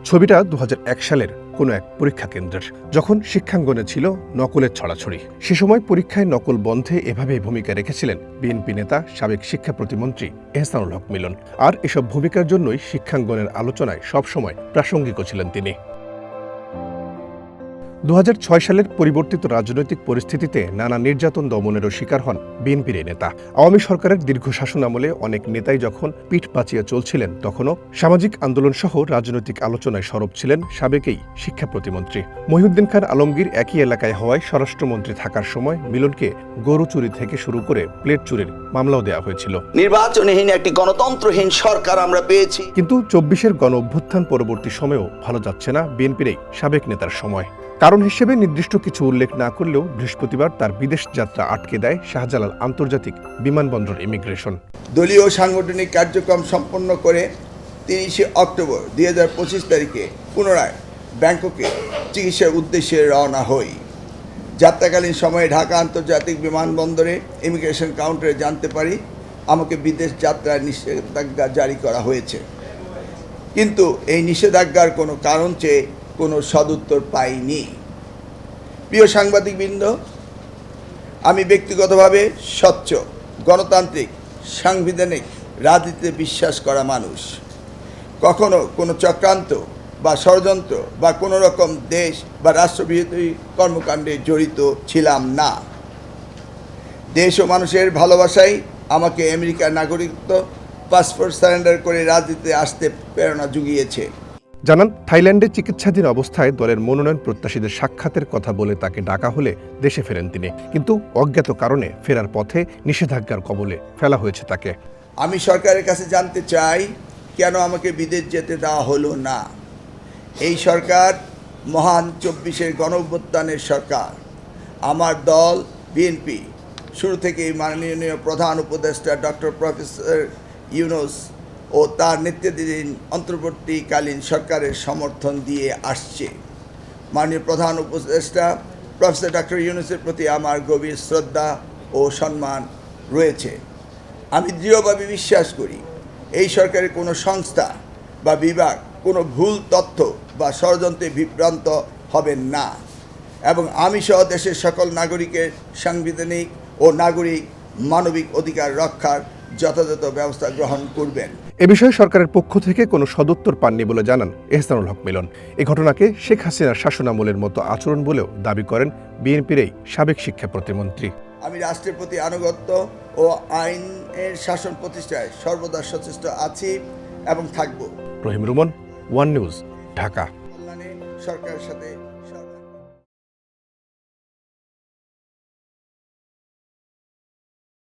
ছবিটা ২০০১ সালের কোনো এক পরীক্ষা কেন্দ্রের, যখন শিক্ষাঙ্গনে ছিল নকলের ছড়াছড়ি। সে সময় পরীক্ষায় নকল বন্ধে এভাবেই ভূমিকা রেখেছিলেন বিএনপি নেতা সাবেক শিক্ষা প্রতিমন্ত্রী এহসানুল হক মিলন। আর এসব ভূমিকার জন্যই শিক্ষাঙ্গনের আলোচনায় সবসময় প্রাসঙ্গিকও ছিলেন তিনি। ২০০৬ সালের পরিবর্তিত রাজনৈতিক পরিস্থিতিতে নানা নির্যাতন দমনেরও শিকার হন বিএনপির এই নেতা। আওয়ামী সরকারের দীর্ঘ শাসনামলে অনেক নেতাই যখন পিঠ বাঁচিয়ে চলছিলেন, তখনও সামাজিক আন্দোলন সহ রাজনৈতিক আলোচনায় সরব ছিলেন সাবেকেই শিক্ষা প্রতিমন্ত্রী মহিউদ্দিন খান আলমগীর। একই এলাকায় হওয়ায় স্বরাষ্ট্রমন্ত্রী থাকার সময় মিলনকে গরু চুরি থেকে শুরু করে প্লেট চুরির মামলাও দেওয়া হয়েছিল। নির্বাচনহীন একটি গণতন্ত্রহীন সরকার আমরা পেয়েছি। কিন্তু ২৪-এর গণ অভ্যুত্থান পরবর্তী সময়েও ভালো যাচ্ছে না বিএনপির এই সাবেক নেতার সময়। কারণ হিসেবে নির্দিষ্ট কিছু উল্লেখ না করলেও বৃহস্পতিবার তার বিদেশ যাত্রা আটকে দেয় শাহজালাল আন্তর্জাতিক বিমানবন্দর ইমিগ্রেশন। দলীয় সাংগঠনিক কার্যক্রম সম্পন্ন করে ৩০ অক্টোবর ২০২৫ তারিখে পুনরায় ব্যাংককে চিকিৎসার উদ্দেশ্যে রওনা হই। যাত্রাকালীন সময়ে ঢাকা আন্তর্জাতিক বিমানবন্দরে ইমিগ্রেশন কাউন্টারে জানতে পারি আমাকে বিদেশ যাত্রার নিষেধাজ্ঞা জারি করা হয়েছে। কিন্তু এই নিষেধাজ্ঞার কোনো কারণ চেয়ে কোনো সদুত্তর পাইনি। প্রিয় সাংবাদিকবৃন্দ, আমি ব্যক্তিগতভাবে স্বচ্ছ, গণতান্ত্রিক, সাংবিধানিক রাজনীতিতে বিশ্বাস করা মানুষ। কখনো কোনো চক্রান্ত বা ষড়যন্ত্র বা কোনো রকম দেশ বা রাষ্ট্রবিরোধী কর্মকাণ্ডে জড়িত ছিলাম না। দেশ ও মানুষের ভালোবাসাই আমাকে আমেরিকার নাগরিকত্ব পাসপোর্ট সারেন্ডার করে রাজনীতিতে আসতে প্রেরণা জুগিয়েছে। জানান, থাইল্যান্ডে চিকিৎসাধীন অবস্থায় দলের মনোনয়ন প্রত্যাশীদের সাক্ষাতের কথা বলে তাকে ডাকা হলে দেশে ফেরেন তিনি। কিন্তু অজ্ঞাত কারণে ফেরার পথে নিষেধাজ্ঞার কবলে ফেলা হয়েছে তাকে। আমি সরকারের কাছে জানতে চাই, কেন আমাকে বিদেশ যেতে দেওয়া হলো না। এই সরকার মহান ২৪-এর গণঅভ্যুত্থানের সরকার। আমার দল বিএনপি শুরু থেকেই মাননীয় প্রধান উপদেষ্টা ডক্টর প্রফেসর ইউনূস ও তার নেতৃত্বাধীন অন্তর্বর্তীকালীন সরকারের সমর্থন দিয়ে আসছে। মাননীয় প্রধান উপদেষ্টা প্রফেসর ডক্টর ইউনূসের প্রতি আমার গভীর শ্রদ্ধা ও সম্মান রয়েছে। আমি দৃঢ়ভাবে বিশ্বাস করি এই সরকারের কোনো সংস্থা বা বিভাগ কোনো ভুল তথ্য বা ষড়যন্ত্রে বিভ্রান্ত হবেন না, এবং আমি সহ দেশের সকল নাগরিকের সাংবিধানিক ও নাগরিক মানবিক অধিকার রক্ষার যথাযথ ব্যবস্থা গ্রহণ করবেন। এ বিষয়ে সরকারের পক্ষ থেকে কোনো সদুত্তর পাননি বলে জানান এহসানুল হক মিলন। এ ঘটনাকে শেখ হাসিনার শাসনামলের মতো আচরণ বলেও দাবি করেন বিএনপির এই সাবেক শিক্ষা প্রতিমন্ত্রী। আমি রাষ্ট্রের প্রতি আনুগত্য ও আইনের শাসন প্রতিষ্ঠায় সর্বদা সচেষ্ট আছি এবং থাকব। রহিম রুমন, ওয়ান নিউজ, ঢাকা। কল্যাণে সরকারের সাথে